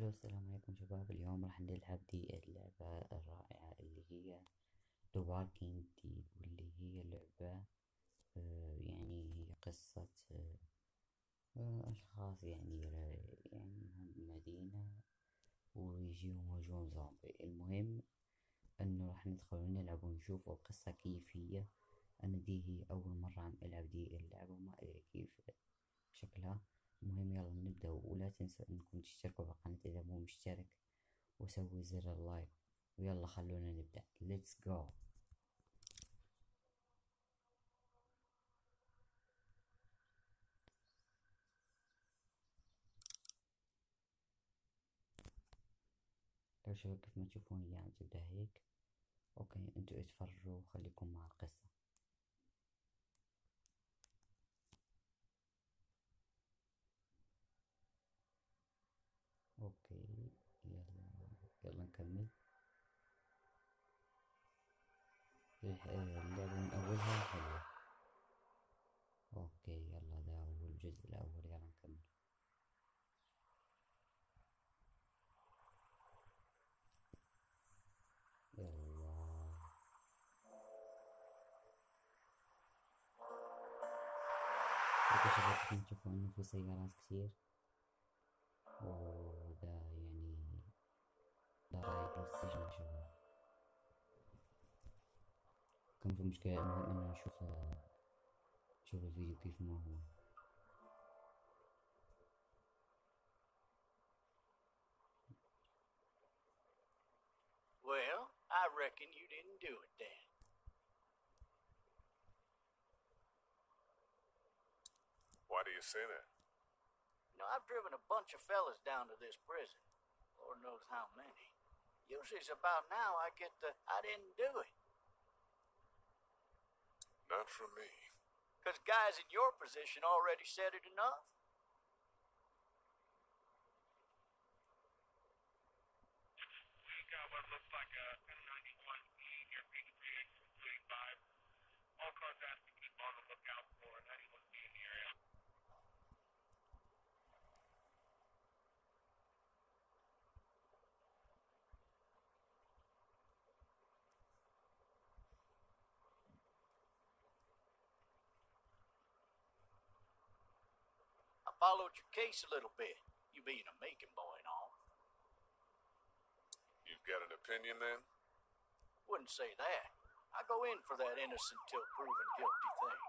الو، السلام عليكم شباب. اليوم راح نلعب دي اللعبة الرائعة اللي هي The Walking Dead، واللي هي لعبة يعني هي قصة أشخاص يعني هم بمدينة ويجيهم هجوم زومبي. المهم إنه راح ندخل ونلعب ونشوف القصة كيف هي. أنا دي هي أول مرة عم ألعب دي اللعبة وما أدري كيف شكلها. المهم يلا نبدأ، ولا تنسوا انكم تشتركوا في القناة اذا مو مشترك، وسوي زر اللايك. ويلا خلونا نبدأ. Let's go. لو شباب كيف ما تشوفون يعني تبدأ هيك. اوكي انتوا اتفرجوا وخليكم مع القصة. اوكي يلا نكمل. اللعبة من اولها حلوة. اوكي يلا، ده هو الجزء الاول، يلا نكمل. يلا اوكي شباب كيف ما تشوفون انه في سيارات كتير، وده يعني ده رايح للسجن يا شباب. كان في مشكلة. المهم انه نشوف الفيديو كيف ما هو. Well, I reckon you didn't do it then. Why do you say that? You know, I've driven a bunch of fellas down to this prison. Lord knows how many. Usually it's about now I get the I didn't do it. Not for me. 'Cause guys in your position already said it enough. We got what looks like a 1091 near Peach 385. All cars asked to keep on the lookout for 91B in the area. I followed your case a little bit. You being a Macon boy and all. You've got an opinion then? Wouldn't say that. I go in for that innocent till proven guilty thing.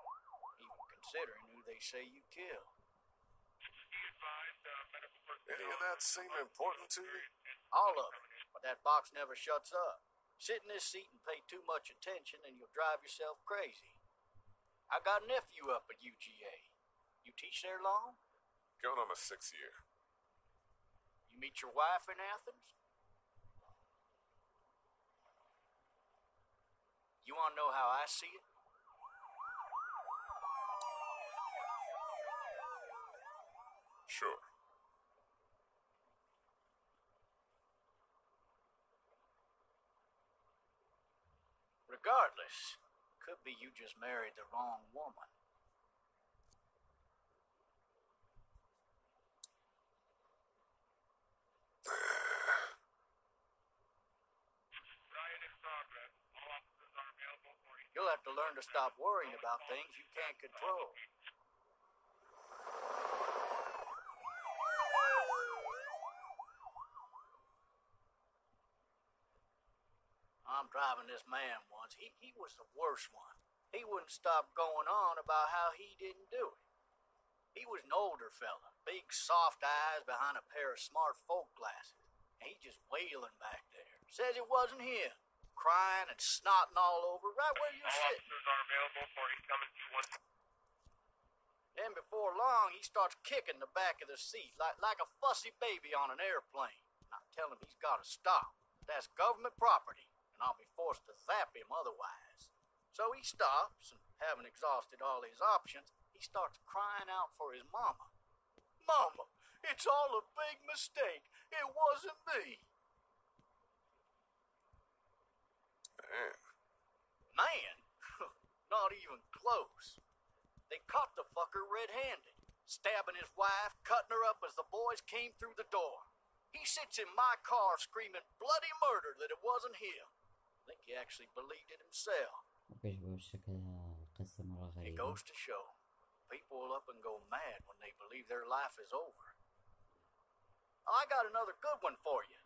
Even considering who they say you killed. Be advised, medical personnel. Any of that seem important to you? All of it. But that box never shuts up. Sit in this seat and pay too much attention and you'll drive yourself crazy. I got a nephew up at UGA. You teach there long? Going on my 6th year. You meet your wife in Athens? You want to know how I see it? Sure. Regardless, could be you just married the wrong woman. Riot in progress. All officers are available for you. You'll have to learn to stop worrying about things you can't control. I'm driving this man once. He was the worst one. He wouldn't stop going on about how he didn't do it. He was an older fella, big soft eyes behind a pair of smart folk glasses. And he just wailing back there. Says it wasn't him. Crying and snotting all over right where you're All sitting. officers are available for incoming 2-1. Then before long, he starts kicking the back of the seat like a fussy baby on an airplane. And I tell him he's got to stop. That's government property, and I'll be forced to zap him otherwise. So he stops, and having exhausted all his options, he starts crying out for his mama. Mama, it's all a big mistake. It wasn't me. Man. Man? Not even close. They caught the fucker red-handed, stabbing his wife, cutting her up as the boys came through the door. He sits in my car screaming bloody murder that it wasn't him. I think he actually believed it himself. اوكي شباب شكلها قصة مرة It غريبة. goes to show, people will up and go mad when they believe their life is over. I got another good one for you.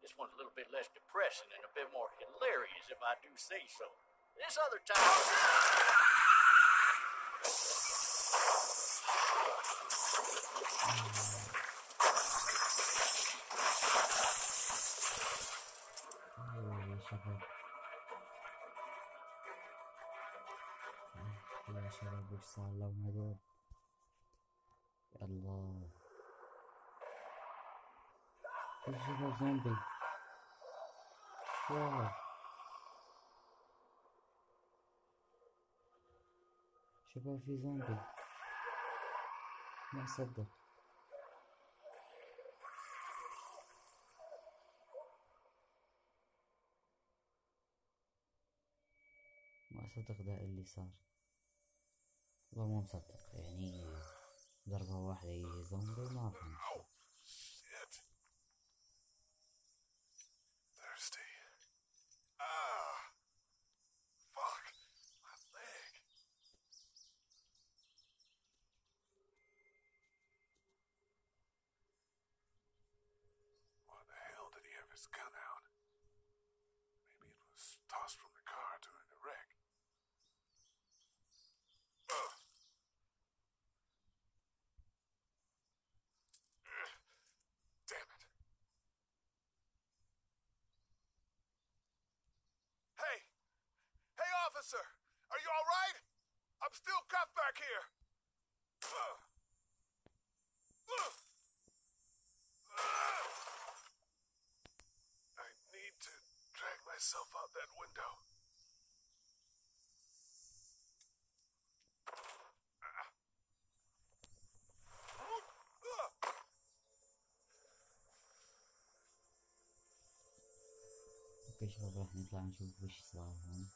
This one's a little bit less depressing and a bit more hilarious, if I do say so. This other time... يا شباب يا شباب وش صار لهم هذول؟ يا الله يا شباب زومبي. واو شباب في زومبي ما أصدق. ما أصدق ده اللي صار. والله مو مصدق يعني ضربة واحدة يجي زومبي ما أفهم شي. Shit. Thirsty. Ah. Fuck. My leg. Why the hell did he have his gun out? Maybe it was tossed from the car during the wreck. Ugh. Damn it. Hey! Hey, officer! Are you all right? I'm still cuffed back here. I need to drag myself out that window. اوكي شباب راح نطلع نشوف وش صار هون.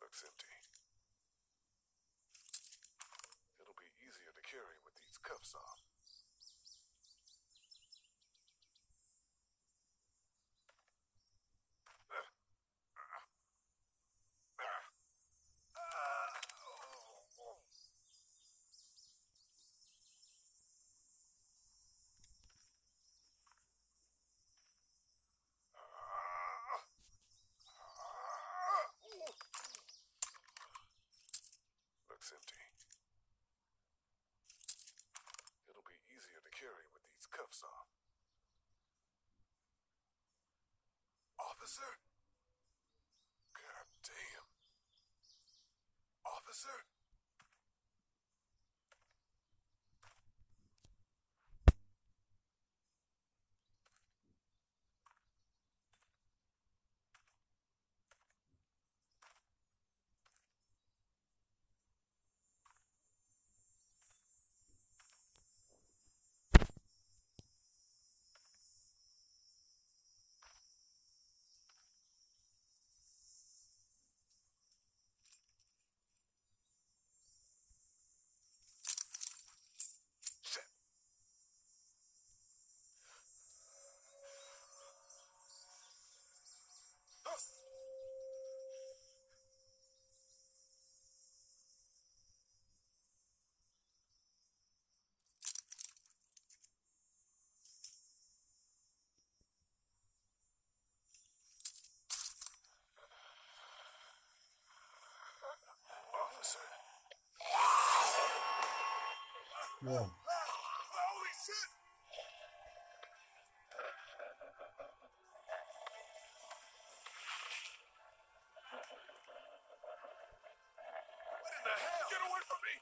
Looks empty. It'll be easier to carry with these cuffs off. Looks empty. It'll be easier to carry with these cuffs off. Officer? God damn. Officer? Shit. Officer. واو Holy shit! What in the hell? Get away from me!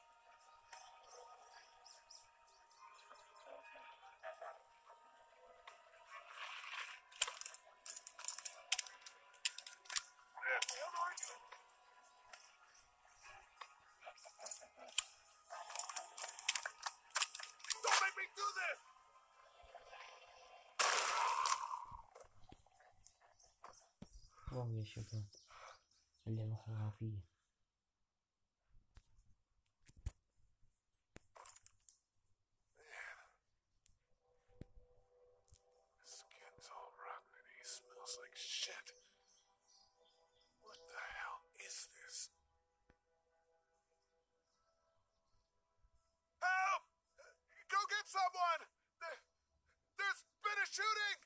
واو يا شباب، اللعبة خرافية. His skin's all rotten and he smells like shit. What the hell is this? Help! Go get someone! There's been a shooting!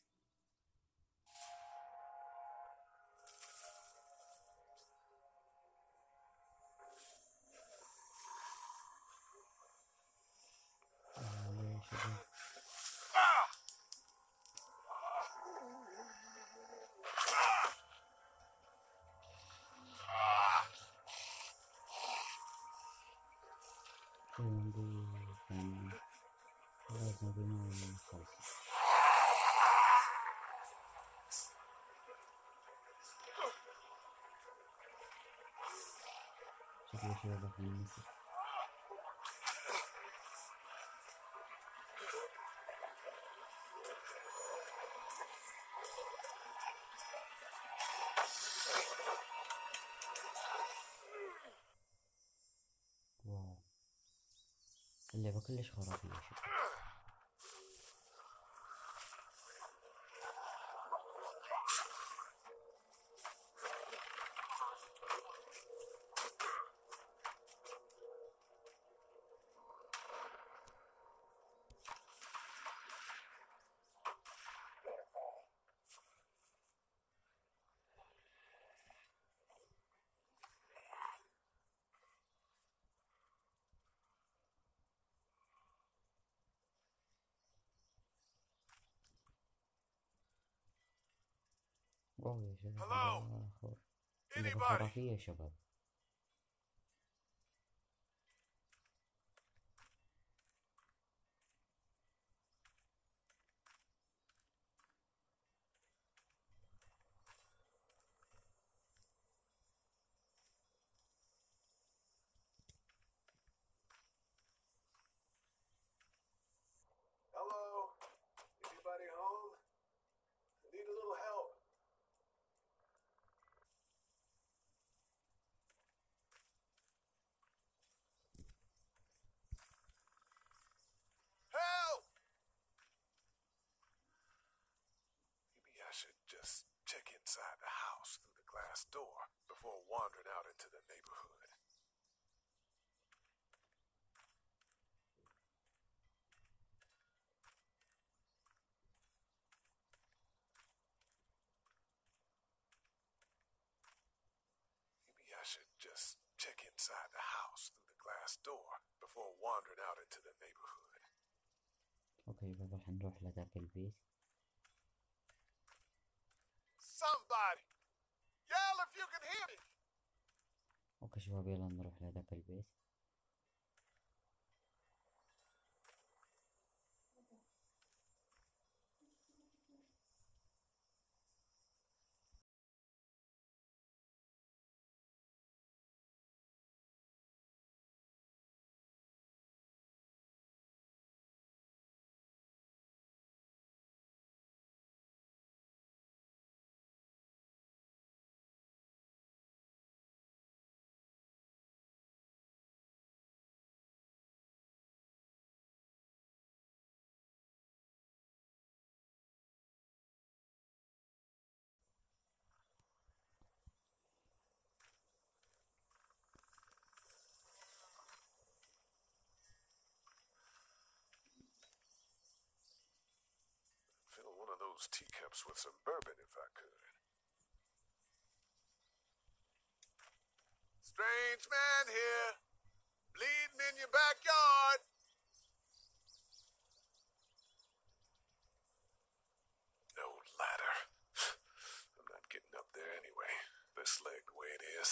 يا شباب لازم بنوع من الخلص. شكله شباب راح ينسى. واو، اللعبة كلش خرافية يا شباب. واو يا شباب، اللعبة خرافية يا شباب. Hello? Anybody home? I need a little help. Help! Maybe I should just check inside the house through the glass door before wandering out into the neighborhood. Maybe I should just check inside the house through the glass door before wandering out into the neighborhood. اوكي بابا، راح نروح لذاك البيت. Somebody! Yell if you can hear me! اوكي شباب، يلا نروح لذاك البيت. Fill one of those teacups with some bourbon if I could. Strange man here. Bleeding in your backyard. No ladder. I'm not getting up there anyway. This leg the way it is.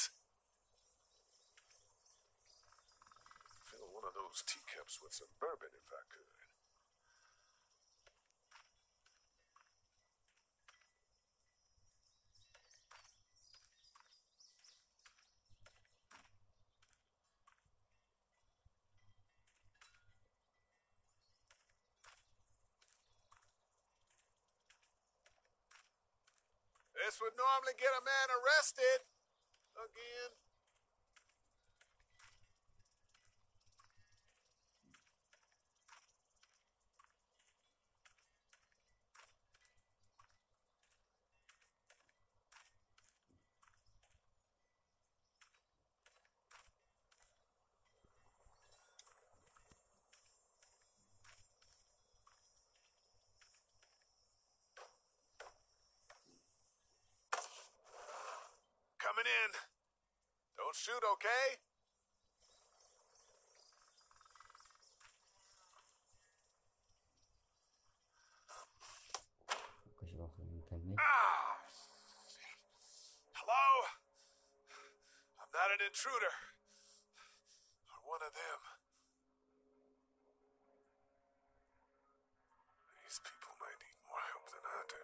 Fill one of those teacups with some bourbon if I could. This would normally get a man arrested. Again. Coming in. Don't shoot, okay? كش باخذ نكمل. Hello? I'm not an intruder. Or one of them. These people might need more help than I do.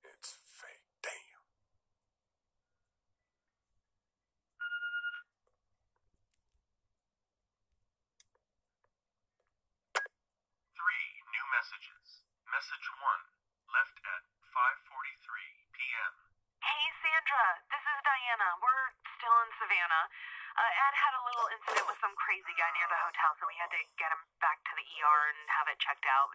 It's fake. Damn. Three new messages. Message 1, left at 5:43 p.m. Hey, Sandra, this is Diana. We're still in Savannah. Ed had a little incident with some crazy guy near the hotel, so we had to get him back to the ER and have it checked out.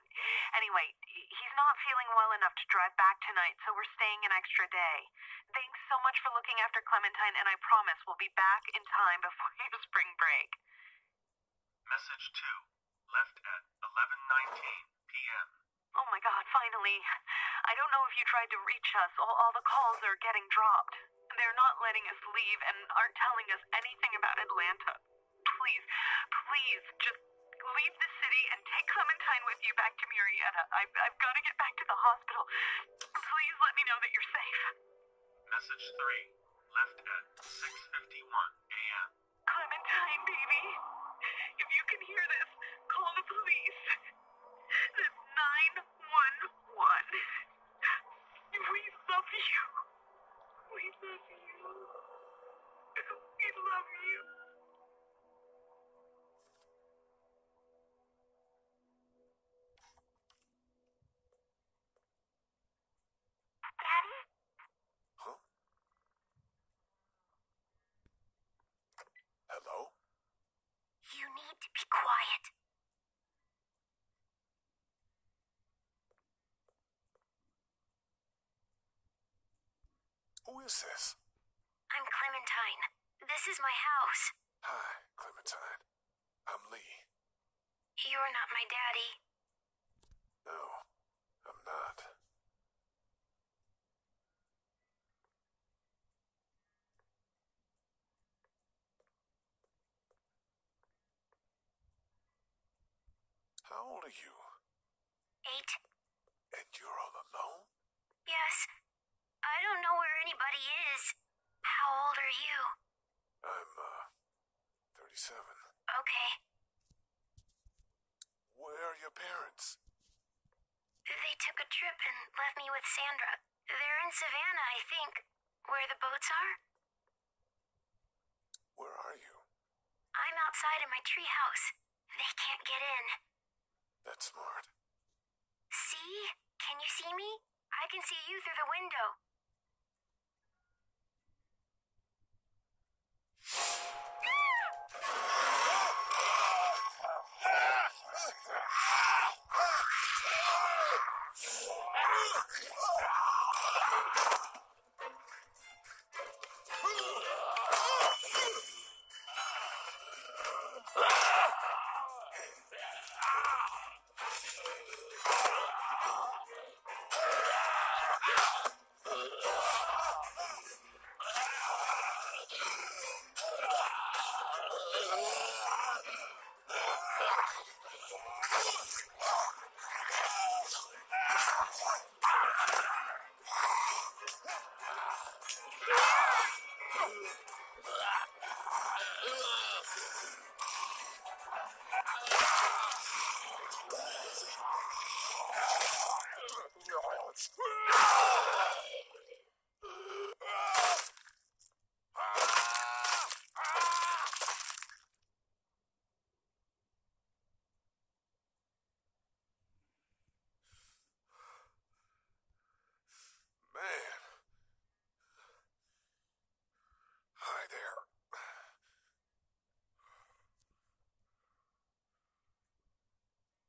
Anyway, he's not feeling well enough to drive back tonight, so we're staying an extra day. Thanks so much for looking after Clementine, and I promise we'll be back in time before your spring break. Message 2, left at 11:19 p.m. Oh my God, finally. I don't know if you tried to reach us. All the calls are getting dropped. They're not letting us leave and aren't telling us anything about Atlanta. Please, please, just leave the city and take Clementine with you back to Murrieta. I've got to get back to the hospital. Please let me know that you're safe. Message 3, left at 6:51 a.m. Clementine, baby. If you can hear this, call the police. That's 911. We love you. We love you. We love you. Daddy? Huh? Hello? You need to be quiet. Who is this? I'm Clementine. This is my house. Hi, Clementine. I'm Lee. You're not my daddy. No, I'm not. How old are you? 8. And you're all alone? Yes. I don't know where anybody is. How old are you? I'm, 37. Okay. Where are your parents? They took a trip and left me with Sandra. They're in Savannah, I think. Where the boats are? Where are you? I'm outside in my treehouse. They can't get in. That's smart. See? Can you see me? I can see you through the window.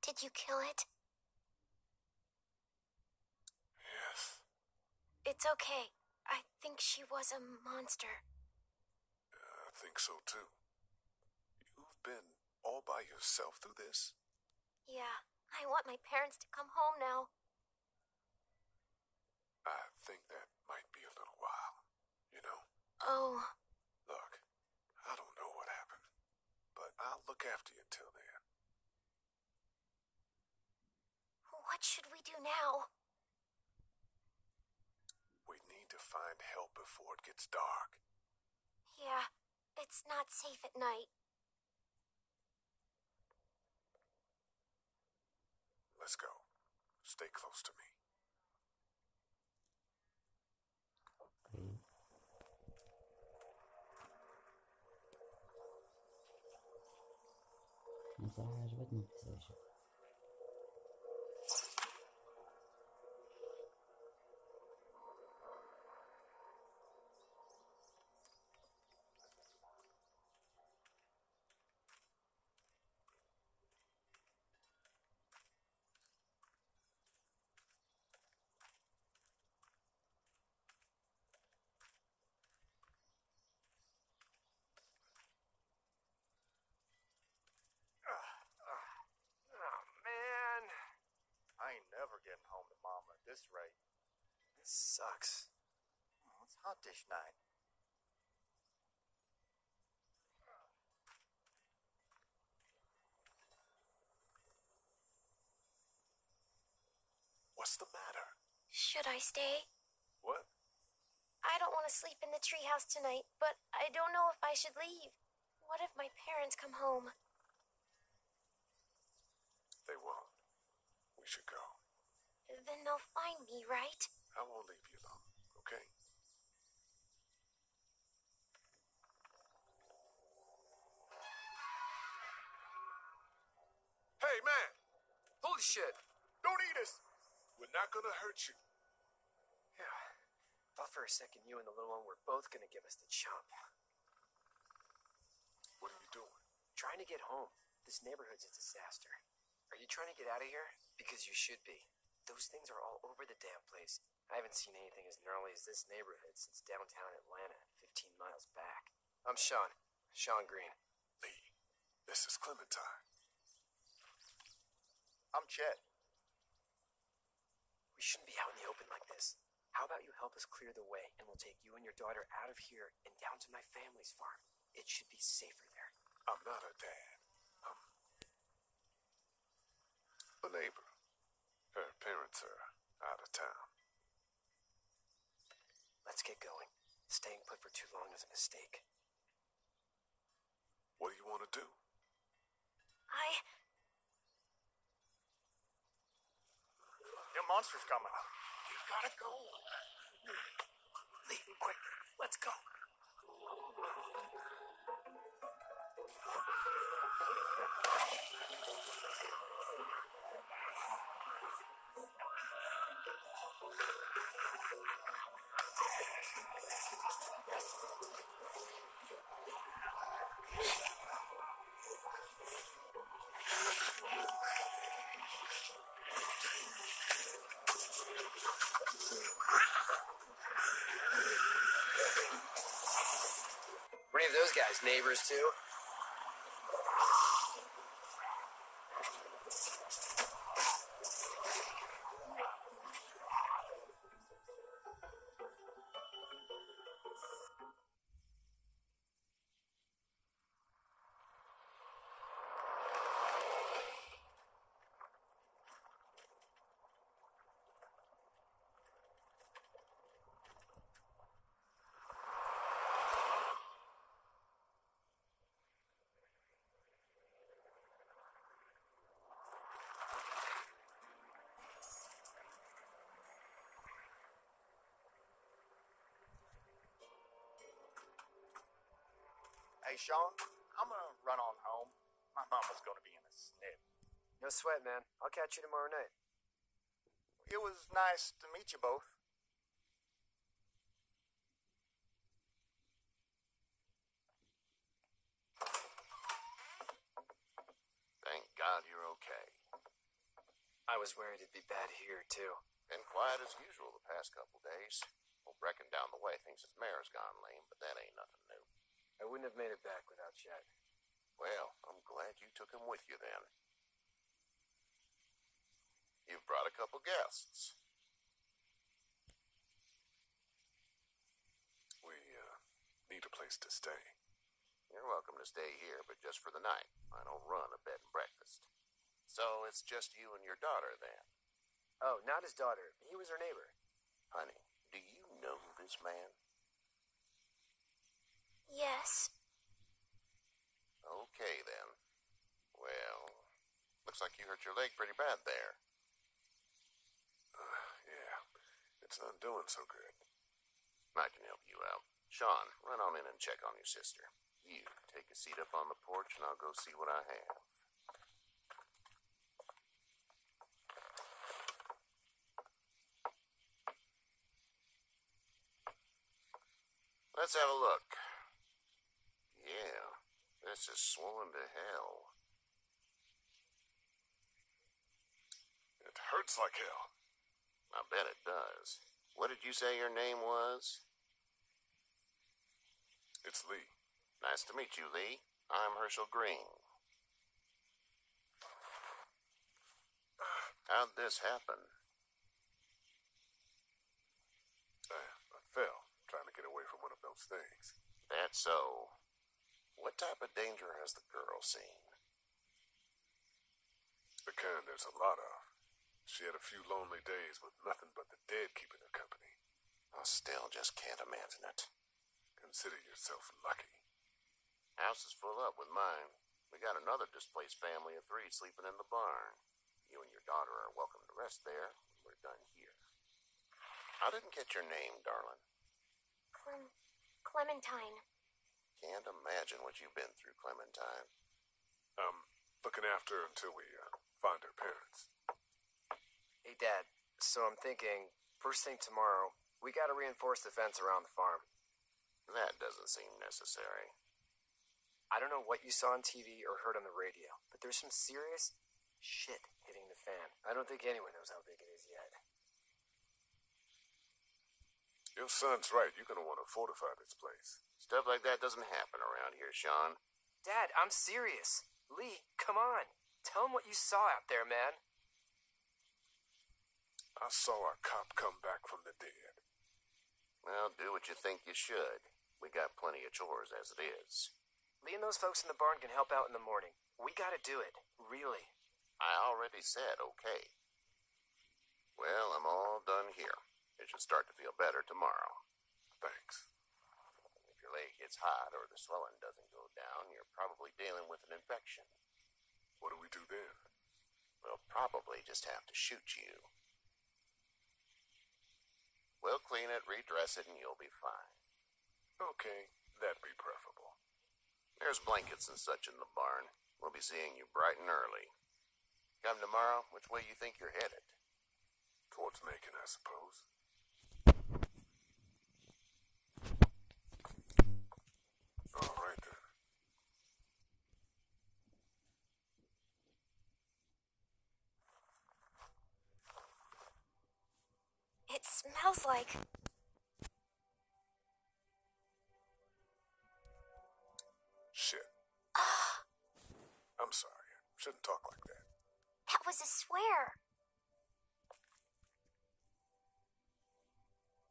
Did you kill it? Yes. It's okay. I think she was a monster. I think so too. You've been all by yourself through this? Yeah, I want my parents to come home now. I think that might be a little while, you know? Oh, Look, I don't know what happened, but I'll look after you until then. what should we do now? We need to find help before it gets dark. Yeah, it's not safe at night. Let's go. Stay close to me. اوكي. أنا صراحة عجبتني البلايستيشن. Oh, man. I ain't never getting home to Mama at this rate. This sucks. It's hot dish night. What's the matter? Should I stay? What? I don't want to sleep in the treehouse tonight, but I don't know if I should leave. What if my parents come home? They won't. We should go. Then they'll find me, right? I won't leave you alone, okay? Hey, man! Holy shit. Don't eat us! We're not gonna hurt you. Yeah. Thought for a second you and the little one were both gonna give us the chump. What are you doing? Trying to get home. This neighborhood's a disaster. Are you trying to get out of here? Because you should be. Those things are all over the damn place. I haven't seen anything as gnarly as this neighborhood since downtown Atlanta, 15 miles back. I'm Sean. Sean Green. Lee, this is Clementine. I'm Chet. We shouldn't be out in the open like this. How about you help us clear the way, and we'll take you and your daughter out of here and down to my family's farm. It should be safer there. I'm not her dad. I'm a neighbor. Her parents are out of town. Let's get going. Staying put for too long is a mistake. What do you want to do? Your monster's coming. You gotta go. Leave, quick. Let's go. Were any of those guys neighbors too? Hey, Sean, I'm gonna run on home. My mama's gonna be in a snip. No sweat, man. I'll catch you tomorrow night. It was nice to meet you both. Thank God you're okay. bad here, too. Been quiet as usual the past couple days. Well, Brecken down the way thinks his mare's gone lame, but that ain't nothing new. I wouldn't have made it back without Chet. Well, I'm glad you took him with you then. You've brought a couple guests. We, need a place to stay. You're welcome to stay here, but just for the night. I don't run a bed and breakfast. So it's just you and your daughter then? Oh, not his daughter. He was her neighbor. Honey, do you know this man? Yes. Okay then. Well, looks like you hurt your leg pretty bad there. Yeah, it's not doing so good. I can help you out. Sean, run on in and check on your sister. You take a seat up on the porch and I'll go see what I have. Let's have a look. Yeah, this is swollen to hell. It hurts like hell. I bet it does. What did you say your name was? It's Lee. Nice to meet you, Lee. I'm Herschel Green. How'd this happen? I fell, trying to get away from one of those things. That's so. What type of danger has the girl seen? The kind there's a lot of. She had a few lonely days with nothing but the dead keeping her company. I still just can't imagine it. Consider yourself lucky. House is full up with mine. We got another displaced family of 3 sleeping in the barn. You and your daughter are welcome to rest there when we're done here. I didn't get your name, darling. Clementine. Can't imagine what you've been through, Clementine. Looking after her until we find her parents. Hey, Dad. So I'm thinking, first thing tomorrow, we gotta reinforce the fence around the farm. That doesn't seem necessary. I don't know what you saw on TV or heard on the radio, but there's some serious shit hitting the fan. I don't think anyone knows how big it is yet. Your son's right. You're gonna want to fortify this place. Stuff like that doesn't happen around here, Sean. Dad, I'm serious. Lee, come on. Tell him what you saw out there, man. I saw a cop come back from the dead. Well, do what you think you should. We got plenty of chores as it is. Lee and those folks in the barn can help out in the morning. We gotta do it. Really. I already said okay. Well, I'm all done here. It should start to feel better tomorrow. Thanks. If your leg gets hot or the swelling doesn't go down, you're probably dealing with an infection. What do we do then? We'll probably just have to shoot you. We'll clean it, redress it, and you'll be fine. Okay, that'd be preferable. There's blankets and such in the barn. We'll be seeing you bright and early. Come tomorrow, which way you think you're headed? Towards Macon, I suppose. All right, then. It smells like... Shit. I'm sorry. Shouldn't talk like that. That was a swear.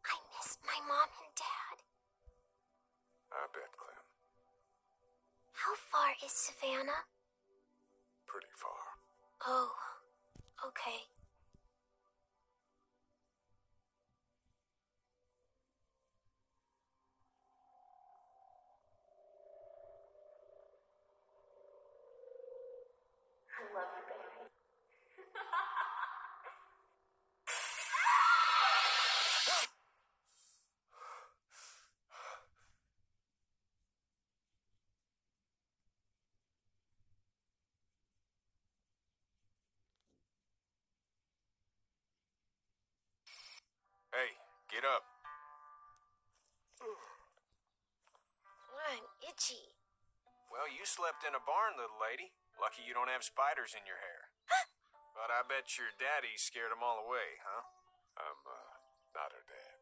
I miss my mom and dad. I bet, Clem. How far is Savannah? Pretty far. Oh, okay. I love you, baby. Hey, get up. I'm itchy. Well, you slept in a barn, little lady. Lucky you don't have spiders in your hair. But I bet your daddy scared them all away, huh? I'm, not her dad.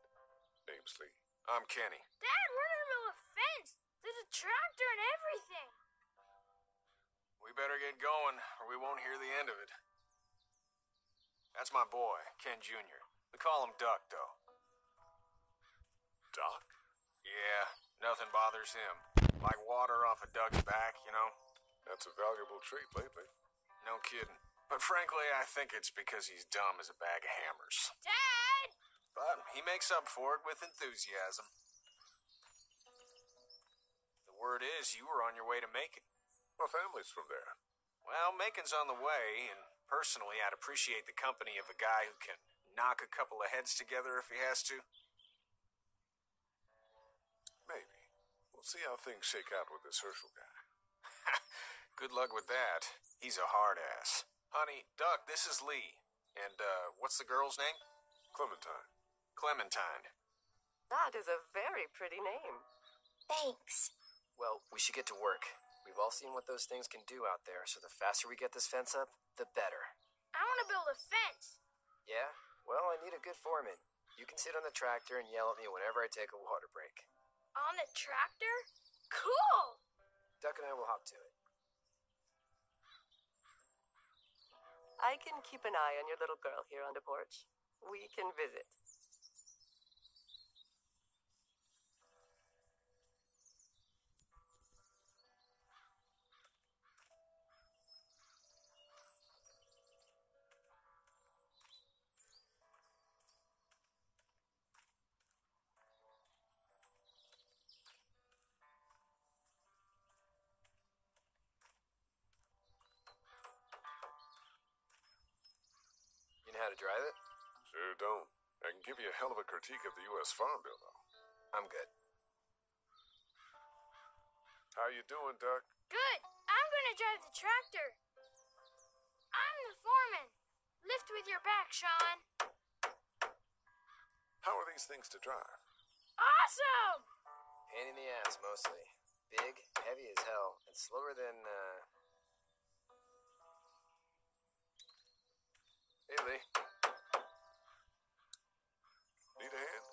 Name's Lee. I'm Kenny. Dad, we're in the middle of a fence. There's a tractor and everything. We better get going, or we won't hear the end of it. That's my boy, Ken Jr. We call him Duck, though. Doc? Yeah, nothing bothers him. Like water off a duck's back, you know? That's a valuable trait lately. No kidding. But frankly, I think it's because he's dumb as a bag of hammers. Dad! But he makes up for it with enthusiasm. The word is you were on your way to Macon. My family's from there. Well, Macon's on the way, and personally, I'd appreciate the company of a guy who can knock a couple of heads together if he has to. Maybe. We'll see how things shake out with this Herschel guy. Good luck with that. He's a hard ass. Honey, Duck, this is Lee. And, what's the girl's name? Clementine. Clementine. That is a very pretty name. Thanks. Well, we should get to work. We've all seen what those things can do out there, so the faster we get this fence up, the better. I want to build a fence. Yeah? Well, I need a good foreman. You can sit on the tractor and yell at me whenever I take a water break. On the tractor? Cool! Duck and I will hop to it. I can keep an eye on your little girl here on the porch. We can visit. You know how to drive it? Sure don't. I can give you a hell of a critique of the U.S. Farm Bill, though. I'm good. How you doing, Duck? Good. I'm going to drive the tractor. I'm the foreman. Lift with your back, Sean. How are these things to drive? Awesome! Pain in the ass, mostly. Big, heavy as hell, and slower than, Hey, Lee. Need a hand?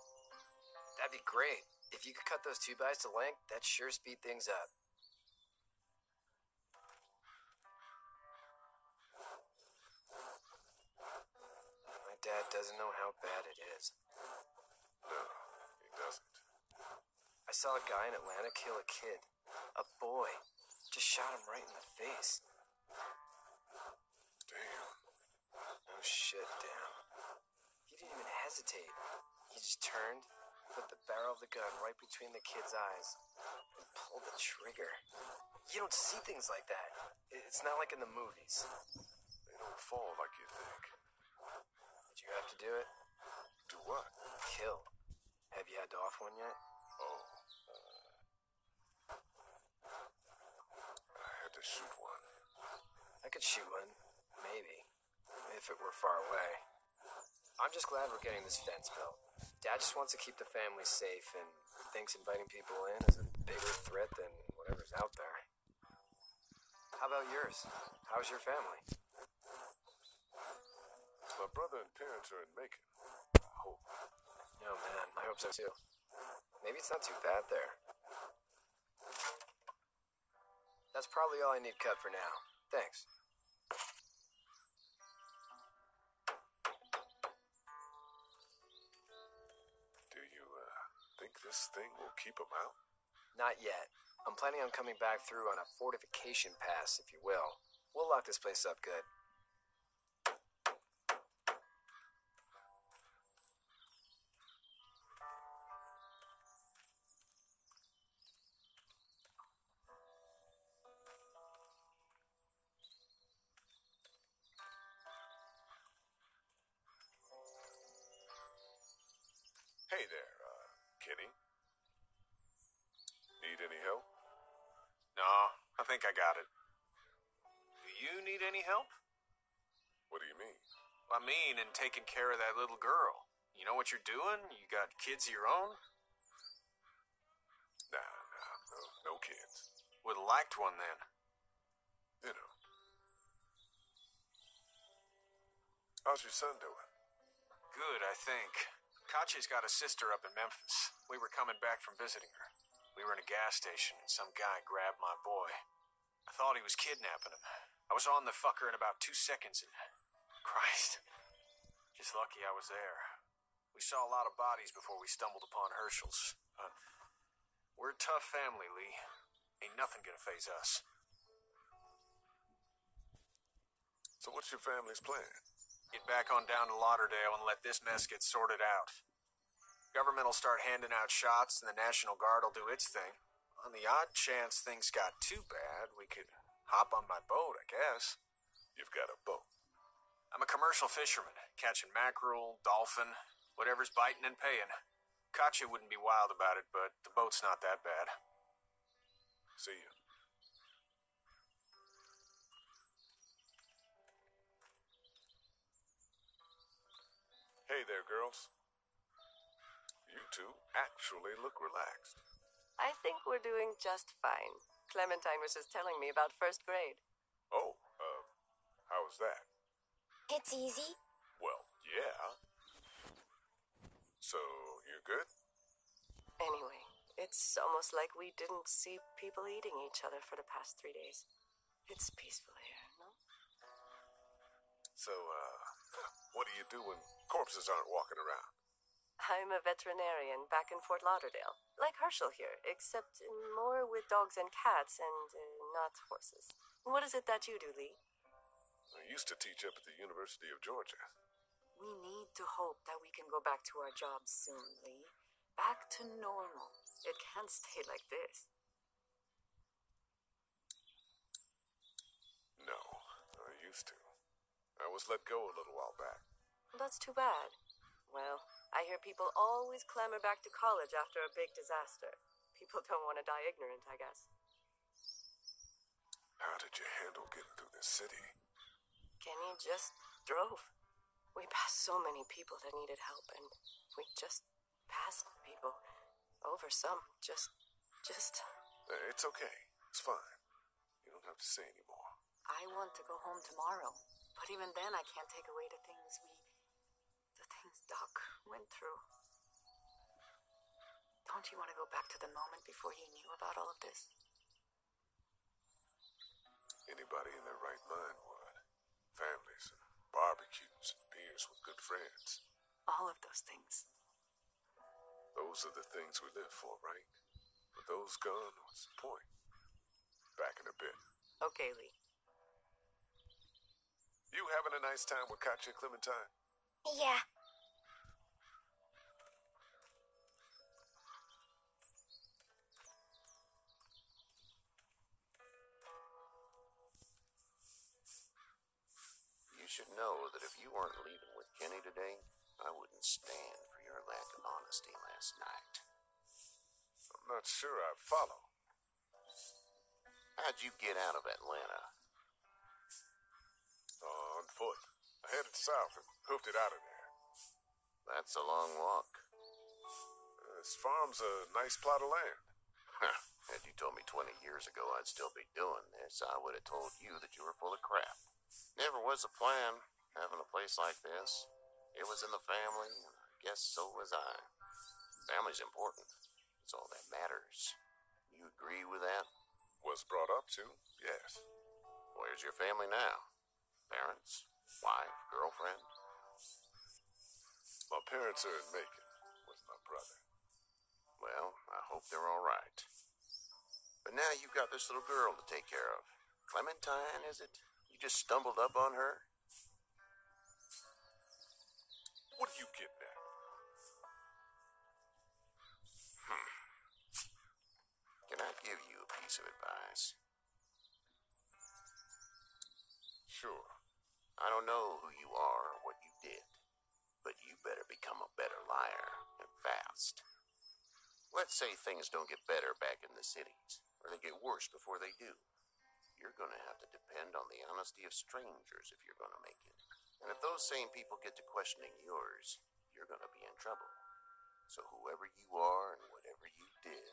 That'd be great. If you could cut those 2x to length, that'd sure speed things up. My dad doesn't know how bad it is. No, he doesn't. I saw a guy in Atlanta kill a kid. A boy. Just shot him right in the face. Damn. No shit, damn. He didn't even hesitate. He just turned, put the barrel of the gun right between the kid's eyes, and pulled the trigger. You don't see things like that. It's not like in the movies. They don't fall like you think. Did you have to do it? Do what? Kill. Have you had to off one yet? Oh, I had to shoot one. I could shoot one. Maybe. If it were far away. I'm just glad we're getting this fence built. Dad just wants to keep the family safe and thinks inviting people in is a bigger threat than whatever's out there. How about yours? How's your family? My brother and parents are in Macon. I hope. No, man. I hope so, too. Maybe it's not too bad there. That's probably all I need cut for now. Thanks. Do you, think this thing will keep them out? Not yet. I'm planning on coming back through on a fortification pass, if you will. We'll lock this place up good. Hey there, Kenny. Need any help? No, I think I got it. Do you need any help? What do you mean? I mean, in taking care of that little girl. You know what you're doing? You got kids of your own? Nah, no kids. Would've liked one then. You know. How's your son doing? Good, I think. Katya's got a sister up in Memphis. We were coming back from visiting her. We were in a gas station and some guy grabbed my boy. I thought he was kidnapping him. I was on the fucker in about 2 seconds and... Christ. Just lucky I was there. We saw a lot of bodies before we stumbled upon Herschel's. We're a tough family, Lee. Ain't nothing gonna faze us. So what's your family's plan? Get back on down to Lauderdale and let this mess get sorted out. Government will start handing out shots and the National Guard will do its thing. On the odd chance things got too bad, we could hop on my boat, I guess. You've got a boat. I'm a commercial fisherman, catching mackerel, dolphin, whatever's biting and paying. Katya wouldn't be wild about it, but the boat's not that bad. See you. Hey there, girls. You two actually look relaxed. I think we're doing just fine. Clementine was just telling me about first grade. Oh, how was that? It's easy. Well, yeah. So, you're good? Anyway, it's almost like we didn't see people eating each other for the past 3 days. It's peaceful here, no? So, what do you do when corpses aren't walking around? I'm a veterinarian back in Fort Lauderdale. Like Herschel here, except more with dogs and cats and not horses. What is it that you do, Lee? I used to teach up at the University of Georgia. We need to hope that we can go back to our jobs soon, Lee. Back to normal. It can't stay like this. No, I used to. I was let go a little while back. That's too bad. Well, I hear people always clamor back to college after a big disaster. People don't want to die ignorant, I guess. How did you handle getting through this city? Kenny just drove. We passed so many people that needed help, and we just passed people. Over some. Just... It's okay. It's fine. You don't have to say anymore. I want to go home tomorrow. But even then, I can't take away the things Doc went through. Don't you want to go back to the moment before he knew about all of this? Anybody in their right mind would. Families, and barbecues, and beers with good friends. All of those things. Those are the things we live for, right? With those gone, what's the point? Back in a bit. Okay, Lee. You having a nice time with Katya, Clementine? Yeah. You should know that if you weren't leaving with Kenny today, I wouldn't stand for your lack of honesty last night. I'm not sure I follow. How'd you get out of Atlanta? On foot. I headed south and hoofed it out of there. That's a long walk. This farm's a nice plot of land. Had you told me 20 years ago I'd still be doing this, I would have told you that you were full of crap. Never was a plan, having a place like this. It was in the family, and I guess so was I. Family's important. It's all that matters. You agree with that? Was brought up to, yes. Where's your family now? Parents? Wife? Girlfriend? My parents are in Macon with my brother. Well, I hope they're all right. But now you've got this little girl to take care of. Clementine, is it? You just stumbled up on her? What are you getting at? Can I give you a piece of advice? Sure. I don't know who you are or what you did, but you better become a better liar, and fast. Let's say things don't get better back in the cities, or they get worse before they do. You're going to have to depend on the honesty of strangers if you're going to make it. And if those same people get to questioning yours, you're going to be in trouble. So whoever you are and whatever you did,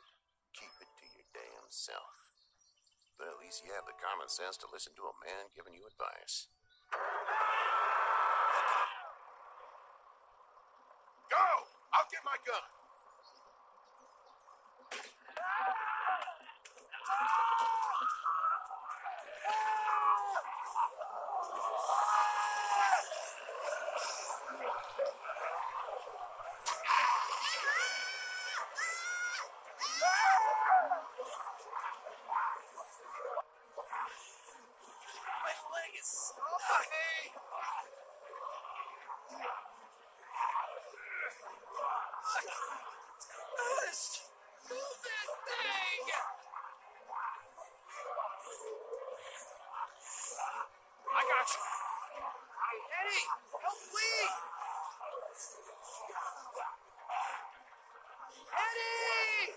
keep it to your damn self. But at least you have the common sense to listen to a man giving you advice. Look up! get my gun. My leg is stuck. Move this thing! I got you. Eddie, help me! Eddie!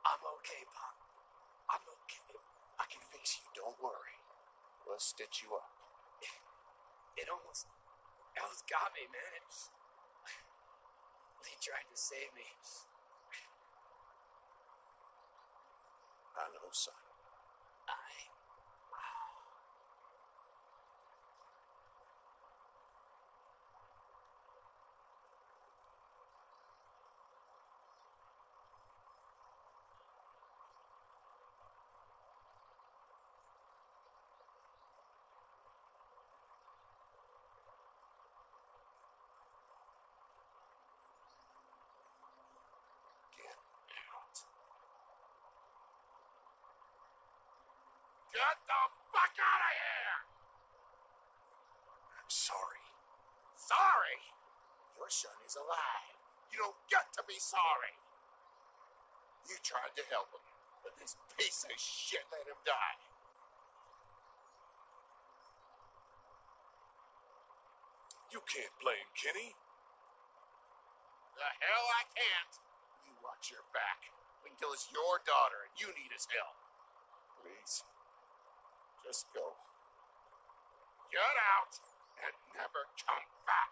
I'm okay, Pop. I'm okay. I can fix you, don't worry. We'll stitch you up. It almost got me, man. He tried to save me. I know, son. Get the fuck out of here! I'm sorry. Sorry? Your son is alive. You don't get to be sorry. You tried to help him, but this piece of shit let him die. You can't blame Kenny. The hell I can't. You watch your back. Wait until it's your daughter and you need his help. Please. Just go. Get out and never come back.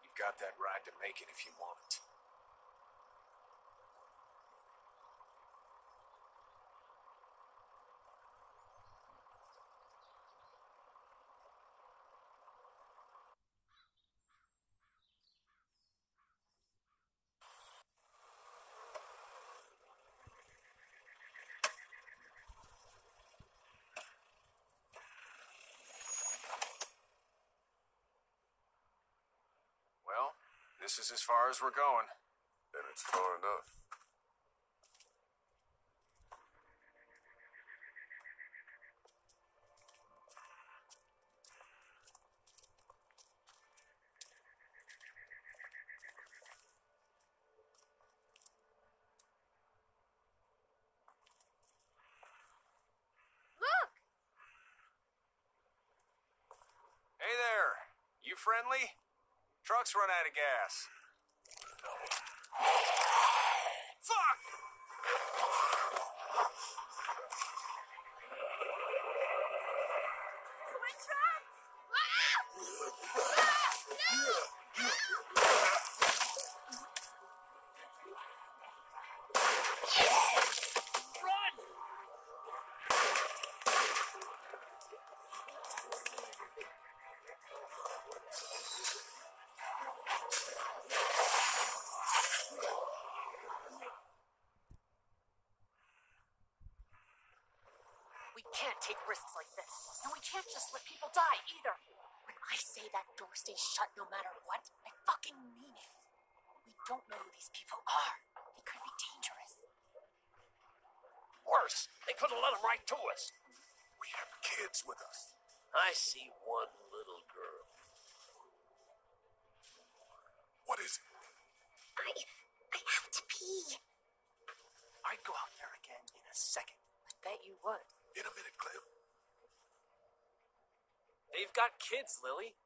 You've got that ride to make it if you want it. Well, this is as far as we're going. Then it's far enough. Look! Hey there! You friendly? Truck's run out of gas. Fuck! My tracks! Run! We can't take risks like this, and we can't just let people die either. When I say that door stays shut no matter what, I fucking mean it. We don't know who these people are. They could be dangerous. Worse, they could have let them right to us. We have kids with us. I see one little girl. What is They've got kids, Lily.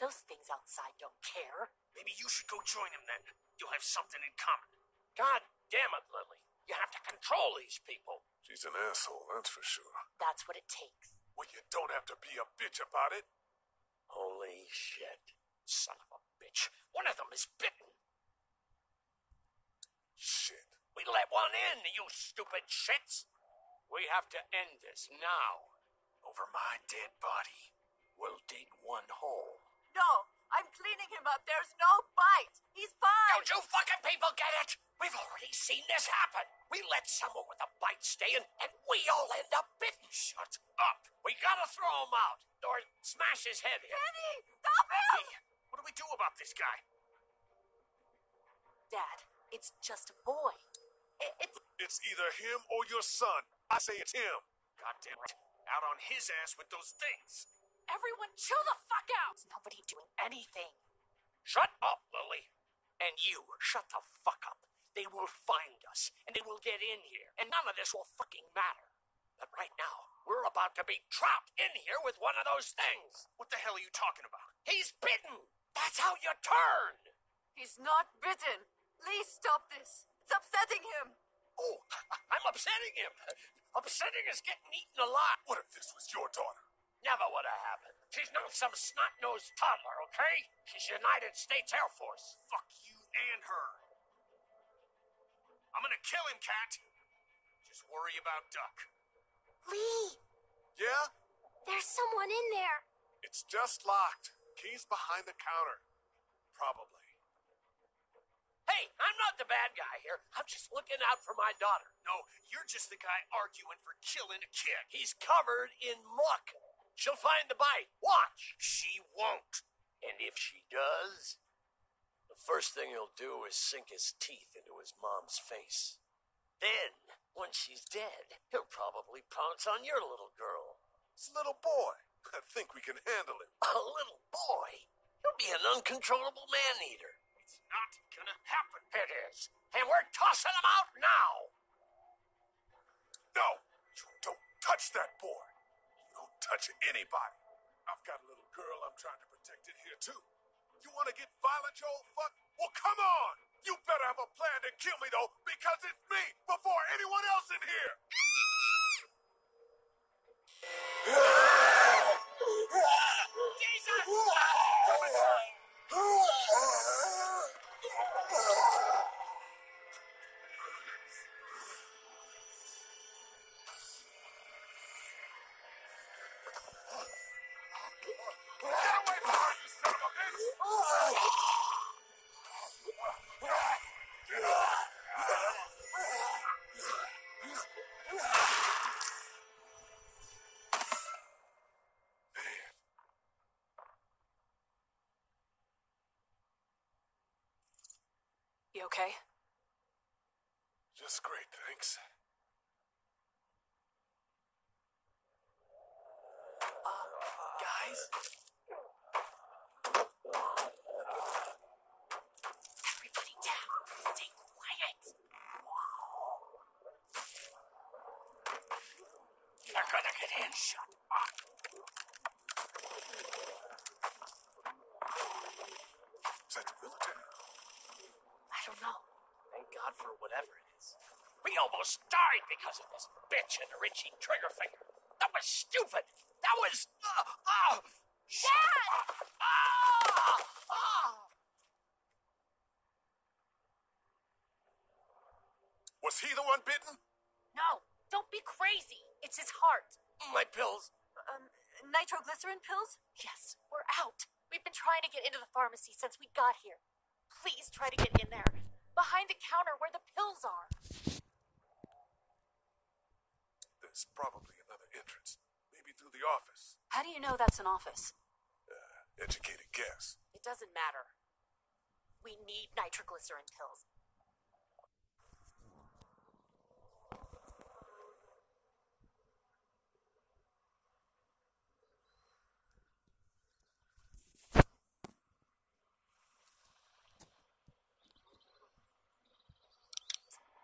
Those things outside don't care. Maybe you should go join him then. You'll have something in common. God damn it, Lily. You have to control these people. She's an asshole, that's for sure. That's what it takes. Well, you don't have to be a bitch about it. Holy shit. Son of a bitch. One of them is bitten. Shit. We let one in, you stupid shits. We have to end this now. Over my dead body. We'll dig one hole. No, I'm cleaning him up. There's no bite. He's fine. Don't you fucking people get it? We've already seen this happen. We let someone with a bite stay in, and we all end up bitten. Shut up. We gotta throw him out, or smash his head in. Kenny, stop him! Hey, what do we do about this guy? Dad, it's just a boy. It's either him or your son. I say it's him. God damn it. Out on his ass with those things. Everyone chill the fuck out! Nobody doing anything. Shut up, Lily. And you, shut the fuck up. They will find us, and they will get in here, and none of this will fucking matter. But right now, we're about to be trapped in here with one of those things. What the hell are you talking about? He's bitten. That's how you turn. He's not bitten. Lee, stop this. It's upsetting him. Oh, I'm upsetting him. Upsetting is getting eaten alive. What if this was your daughter? Never would have happened. She's not some snot-nosed toddler, okay? She's United States Air Force. Fuck you and her. I'm gonna kill him, Cat. Just worry about Duck. Lee, Yeah? there's someone in there. It's just locked. Key's behind the counter. Probably. Hey, I'm not the bad guy here. I'm just looking out for my daughter. No, you're just the guy arguing for killing a kid. He's covered in muck. She'll find the bite. Watch. She won't. And if she does, the first thing he'll do is sink his teeth into his mom's face. Then, when she's dead, he'll probably pounce on your little girl. It's a little boy. I think we can handle him. A little boy? He'll be an uncontrollable man-eater. It's not gonna happen. It is. And we're tossing him out now. No! You don't touch that boy. You don't touch anybody. I've got a little girl I'm trying to protect in here, too. You want to get violent, you old fuck? Well, come on! You better have a plan to kill me, though, because it's me before anyone else in here! Jesus! Get away from her, you son of a bitch! You okay? Just great, thanks. Guys? Everybody down. Stay quiet. You're gonna get in. Shut up. Is that the military? I don't know. Thank God for whatever it is. We almost died because of this bitch and the Richie trigger finger. That was stupid. That was... Dad! Was he the one bitten? No, don't be crazy. It's his heart. My pills. Nitroglycerin pills? Yes, we're out. We've been trying to get into the pharmacy since we got here. Please try to get in there. Behind the counter where the pills are. There's probably another entrance. Maybe through the office. How do you know that's an office? Educated guess. It doesn't matter. We need nitroglycerin pills.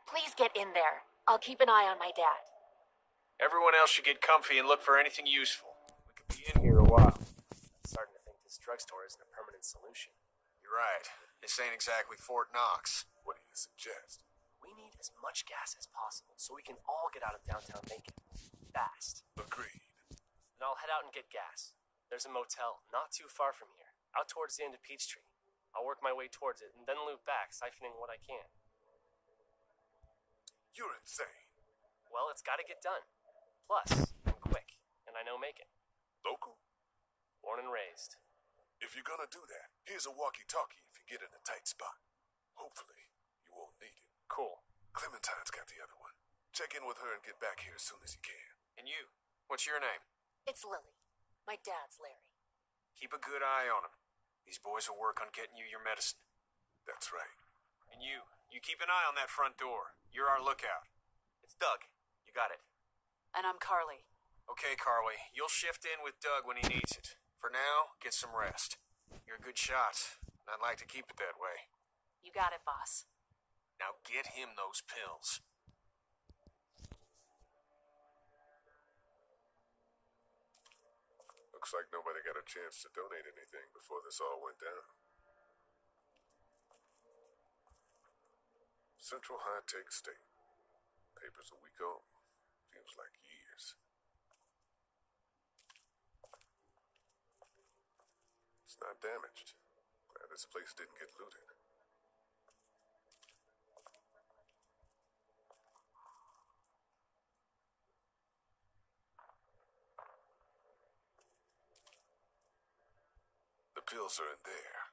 Please get in there. I'll keep an eye on my dad. Everyone else should get comfy and look for anything useful. We could be in here a while. drugstore isn't a permanent solution. You're right. This ain't exactly Fort Knox. What do you suggest? We need as much gas as possible so we can all get out of downtown Macon. Fast. Agreed. And I'll head out and get gas. There's a motel not too far from here, out towards the end of Peachtree. I'll work my way towards it and then loop back, siphoning what I can. You're insane. Well, it's gotta get done. Plus, I'm quick, and I know Macon. Local? Born and raised. If you're gonna do that, here's a walkie-talkie if you get in a tight spot. Hopefully, you won't need it. Cool. Clementine's got the other one. Check in with her and get back here as soon as you can. And you, what's your name? It's Lily. My dad's Larry. Keep a good eye on him. These boys will work on getting you your medicine. That's right. And you keep an eye on that front door. You're our lookout. It's Doug. You got it. And I'm Carly. Okay, Carly, you'll shift in with Doug when he needs it. For now, get some rest. You're a good shot, and I'd like to keep it that way. You got it, boss. Now get him those pills. Looks like nobody got a chance to donate anything before this all went down. Central High Tech State. Papers a week old. Feels like years. It's not damaged. Glad this place didn't get looted. The pills are in there.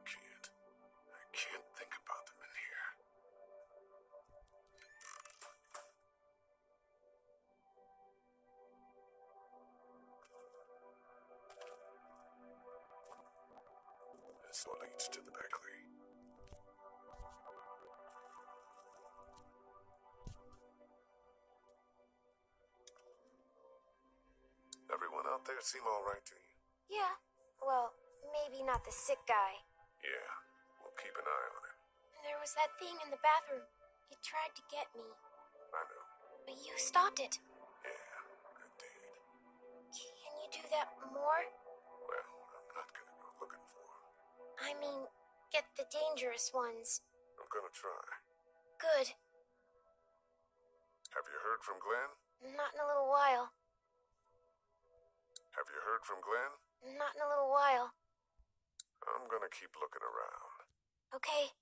I can't think about them in here. This all leads to the bakery. Everyone out there seem all right to you? Yeah. Well, maybe not the sick guy. Yeah, we'll keep an eye on him. There was that thing in the bathroom. It tried to get me. I know. But you stopped it. Yeah, I did. Can you do that more? Well, I'm not gonna go looking for him. I mean, get the dangerous ones. I'm gonna try. Good. Have you heard from Glenn? Not in a little while. Have you heard from Glenn? Not in a little while. I'm gonna keep looking around. Okay.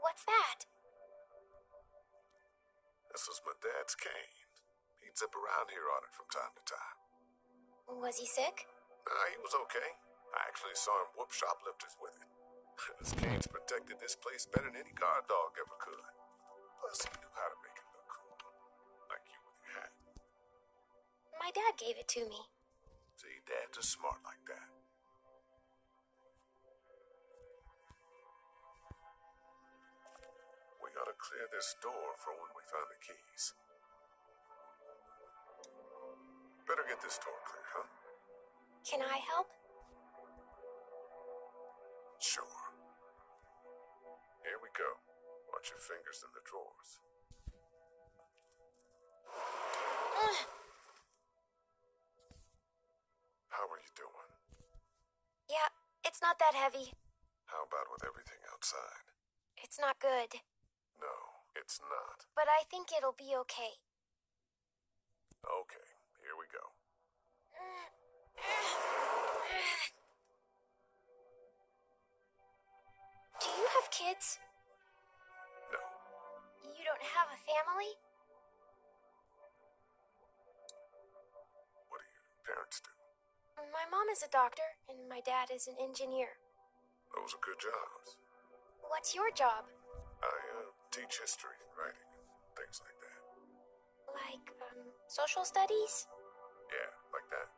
What's that? This was my dad's cane. He'd zip around here on it from time to time. Was he sick? Nah, he was okay. I actually saw him whoop shoplifters with it. His cane's protected this place better than any guard dog ever could. Plus, he knew how to make it look cool. Like you with your hat. My dad gave it to me. See, dads are smart like that. We gotta clear this door for when we find the keys. Better get this door clear, huh? Can I help? Sure. Here we go. Watch your fingers in the drawers. How are you doing? Yeah, it's not that heavy. How about with everything outside? It's not good. No, it's not. But I think it'll be okay. Okay, here we go. Do you have kids? No. You don't have a family? What do your parents do? My mom is a doctor, and my dad is an engineer. Those are good jobs. What's your job? I teach history and writing and things like that. Like, social studies? Yeah, like that.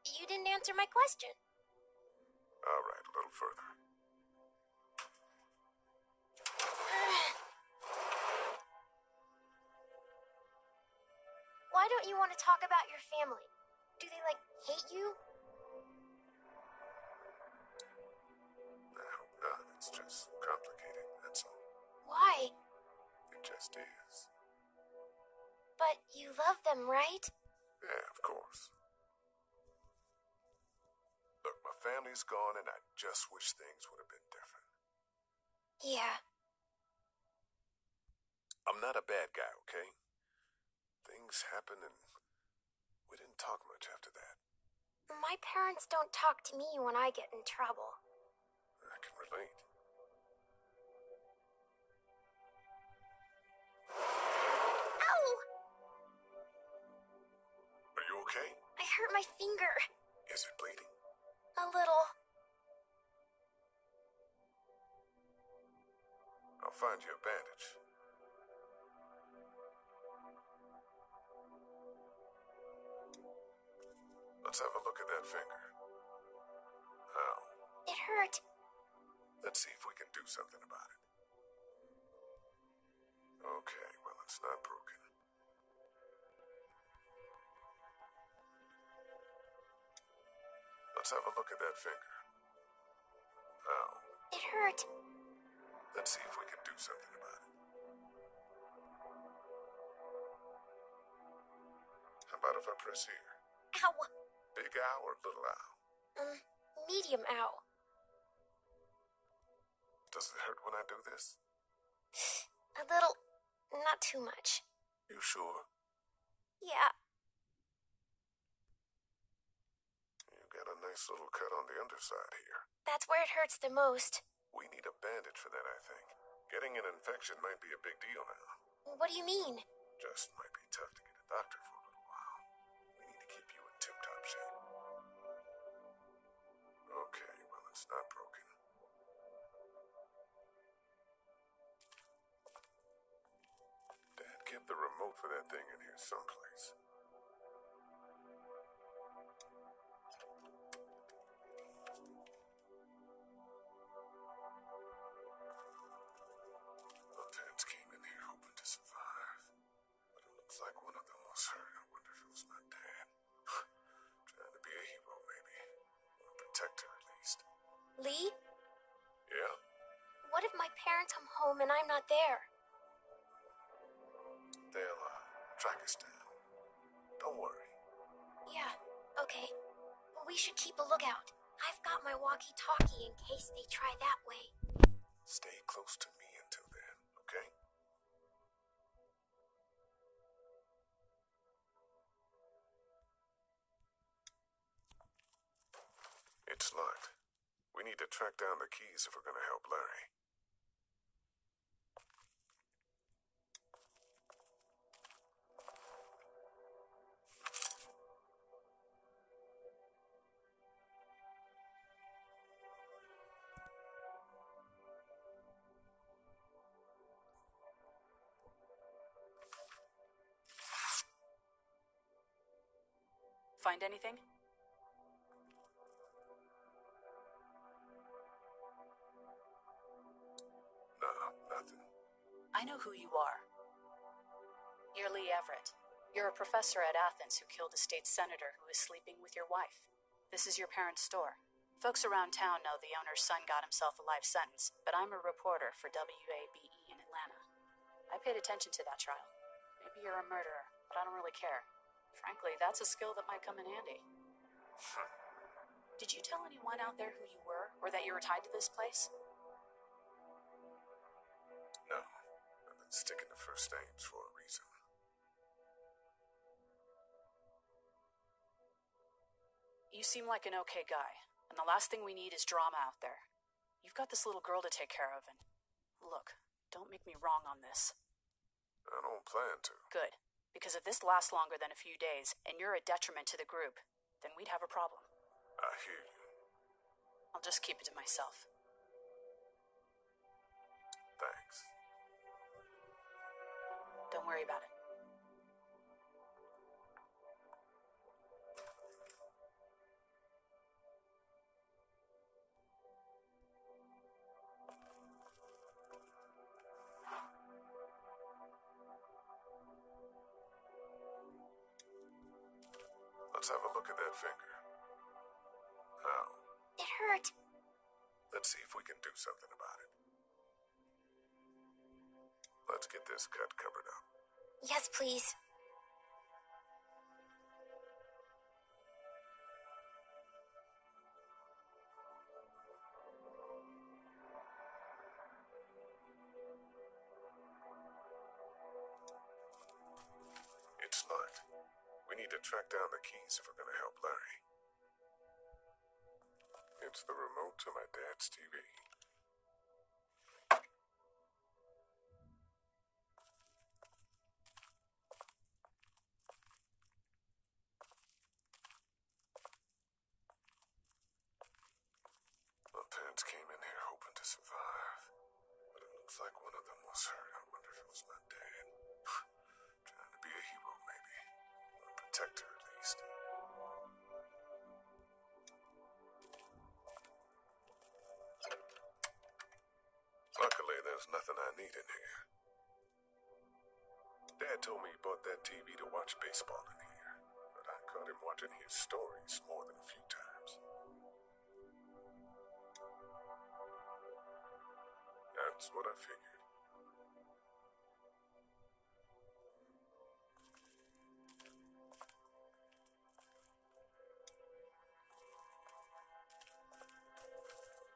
You didn't answer my question. All right, a little further. Why don't you want to talk about your family? Do they, hate you? I hope not. It's just complicated, that's all. Why? It just is. But you love them, right? Yeah, of course. Look, my family's gone and I just wish things would have been different. Yeah. I'm not a bad guy, okay? Things happen and we didn't talk much after that. My parents don't talk to me when I get in trouble. I can relate. Ow! Are you okay? I hurt my finger. Is it bleeding? A little. I'll find you a bandage. Let's have a look at that finger. Ow. It hurt. Let's see if we can do something about it. Okay, well, it's not broken. Let's have a look at that finger. Ow. It hurt. Let's see if we can do something about it. How about if I press here? Ow. Big ow or little ow? Medium ow. Does it hurt when I do this? A little. Not too much. You sure? Yeah. You got a nice little cut on the underside here. That's where it hurts the most. We need a bandage for that, I think. Getting an infection might be a big deal now. What do you mean? Just might be tough to get a doctor for a little while. We need to keep you in tip-top shape. Okay, well, it's not broken. Dad kept the remote for that thing in here someplace. My parents came in here hoping to survive, but it looks like one of them was hurt. I wonder if it was my dad. Trying to be a hero, maybe. Or a protector, at least. Lee? Yeah? What if my parents come home and I'm not there? They'll, track us down. Don't worry. Yeah, okay. We should keep a lookout. I've got my walkie-talkie in case they try that way. Stay close to me until then, okay? It's locked. We need to track down the keys if we're gonna help Larry. Find anything? No, nothing. I know who you are. You're Lee Everett. You're a professor at Athens who killed a state senator who was sleeping with your wife. This is your parents' store. Folks around town know the owner's son got himself a life sentence, but I'm a reporter for WABE in Atlanta. I paid attention to that trial. Maybe you're a murderer, but I don't really care. Frankly, that's a skill that might come in handy. Did you tell anyone out there who you were, or that you were tied to this place? No, I've been sticking to first names for a reason. You seem like an okay guy, and the last thing we need is drama out there. You've got this little girl to take care of, and look, don't make me wrong on this. I don't plan to. Good. Because if this lasts longer than a few days, and you're a detriment to the group, then we'd have a problem. I hear you. I'll just keep it to myself. Thanks. Don't worry about it. Let's have a look at that finger. Now, It hurt. let's see if we can do something about it. Let's get this cut covered up. Yes, please. It's locked. We need to track down the keys if we're going to help Larry. It's the remote to my dad's TV. My parents came in here hoping to survive, but it looks like one of them was hurt. I wonder if it was my dad. Trying to be a hero, maybe. Or a protector, at least. Luckily, there's nothing I need in here. Dad told me he bought that TV to watch baseball in here, but I caught him watching his stories more than a few times. That's what I figured.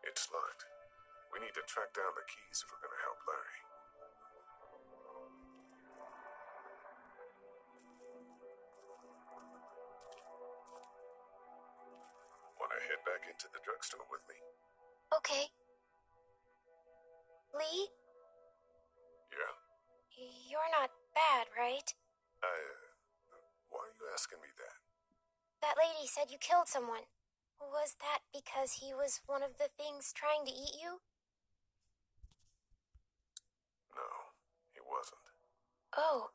It's locked. We need to track down the keys if we're going to help Larry. Want to head back into the drugstore with me? Okay. Lee, Yeah? you're not bad, right? Why are you asking me that? That lady said you killed someone. Was that because he was one of the things trying to eat you? No, he wasn't. Oh.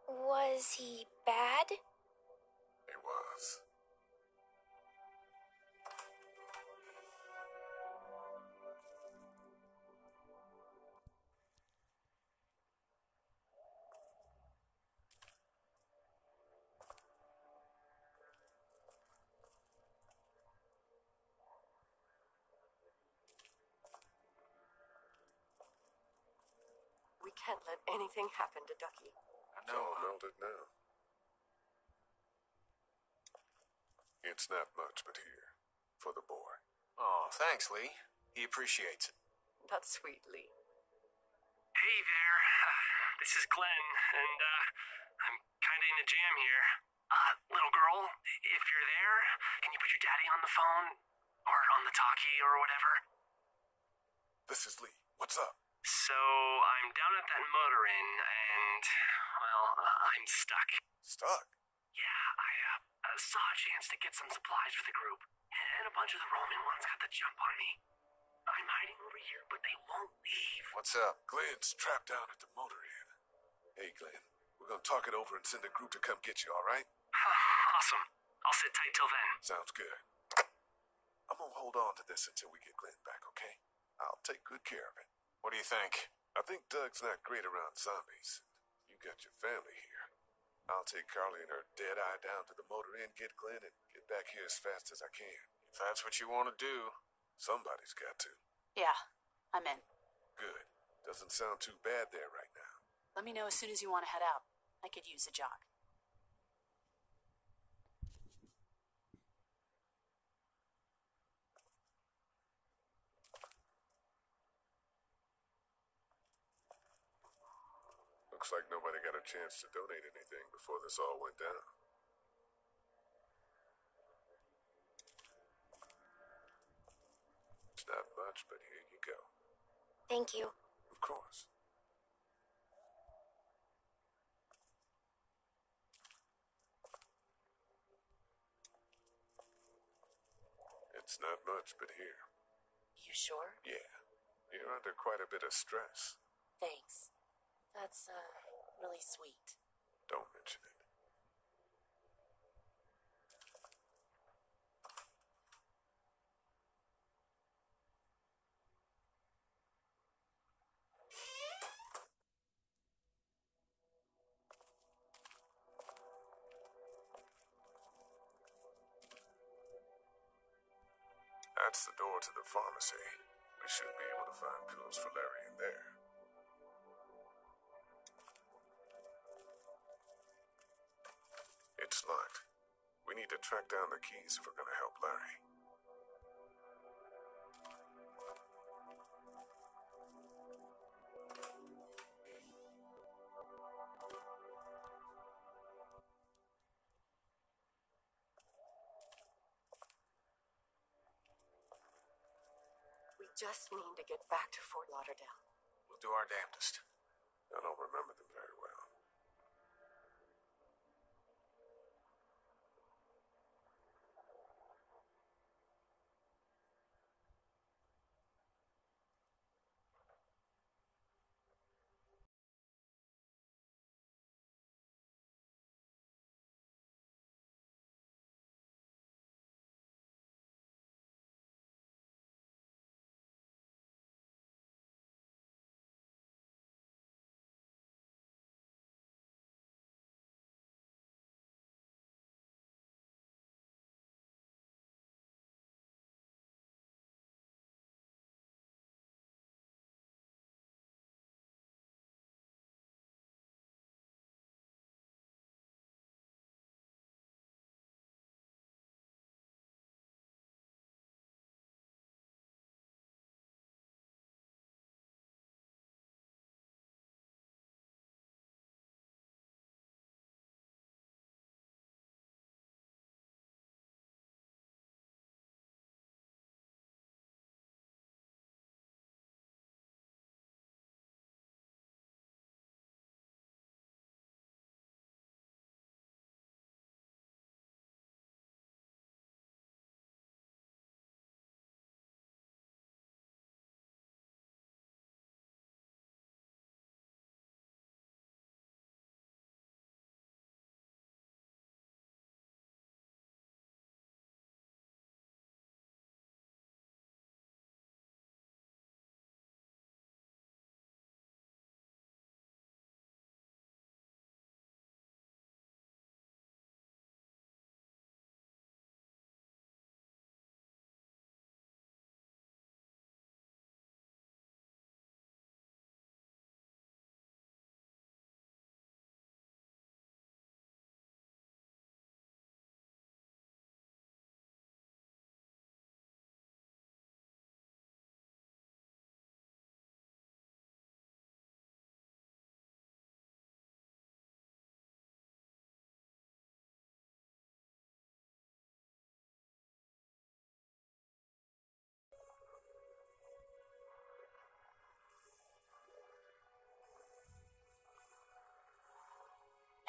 Was he bad? He was. We can't let anything happen to Ducky. It's all melted now. It's not much, but here. For the boy. Oh, thanks, Lee. He appreciates it. That's sweet, Lee. Hey there. This is Glenn, and I'm kinda in a jam here. Little girl, if you're there, can you put your daddy on the phone? Or on the talkie or whatever? This is Lee. What's up? So, I'm down at that motor inn, and, well, I'm stuck. Stuck? Yeah, I saw a chance to get some supplies for the group, and a bunch of the Roman ones got the jump on me. I'm hiding over here, but they won't leave. What's up? Glenn's trapped down at the motor inn. Hey, Glenn. We're gonna talk it over and send a group to come get you, alright? Awesome. I'll sit tight till then. Sounds good. I'm gonna hold on to this until we get Glenn back, okay? I'll take good care of it. What do you think? I think Doug's not great around zombies. You got your family here. I'll take Carly and her dead eye down to the motor inn, get Glenn, and get back here as fast as I can. If that's what you want to do. Somebody's got to. Yeah, I'm in. Good. Doesn't sound too bad there right now. Let me know as soon as you want to head out. I could use a jog. Looks like nobody got a chance to donate anything before this all went down. It's not much. much, but here you go. Thank you. Of course. It's not much, but here. You sure? Yeah. You're under quite a bit of stress. Thanks. That's, really sweet. Don't mention it. That's the door to the pharmacy. We should be able to find pills for Larry in there. It's locked. We need to track down the keys if we're going to help Larry. We just need to get back to Fort Lauderdale. We'll do our damnedest. I don't remember them very well.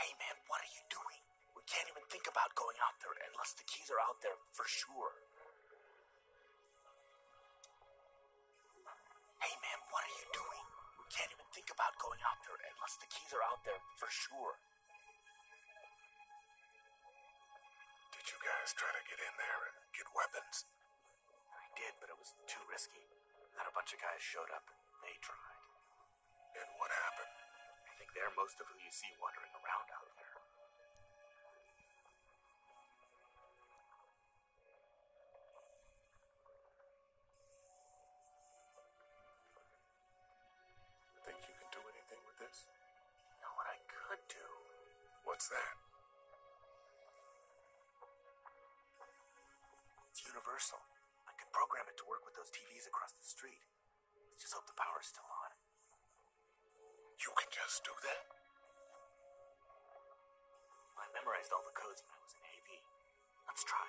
Hey, man, what are you doing? We can't even think about going out there unless the keys are out there for sure. Hey, man, what are you doing? We can't even think about going out there unless the keys are out there for sure. Did you guys try to get in there and get weapons? I did, but it was too risky. Then a bunch of guys showed up and they tried. And what happened? I think they're most of who you see wandering around out there. Think you can do anything with this? You know what I could do? What's that? It's universal. I could program it to work with those TVs across the street. Just hope the power's still on. You can just do that? I memorized all the codes when I was in AV. Let's try.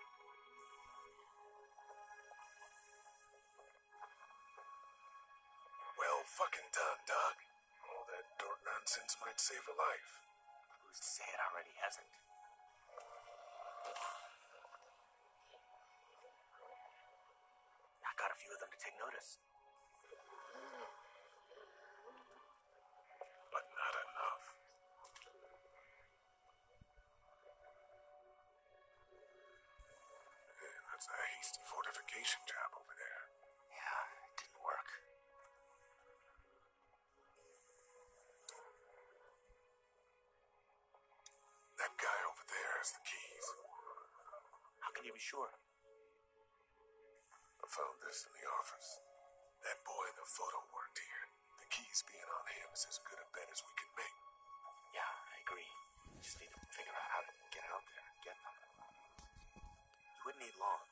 fucking done, Doc. All that dork nonsense might save a life. Who's to say it already hasn't? I got a few of them to take notice. But not enough. Man, that's a hasty fortification job over there. Yeah, it didn't work. That guy over there has the keys. How can you be sure? I found this in the office. That boy in the photo worked here. The keys being on him is as good a bet as we can make. Yeah, I agree. We just need to figure out how to get out there and get them. You wouldn't need long.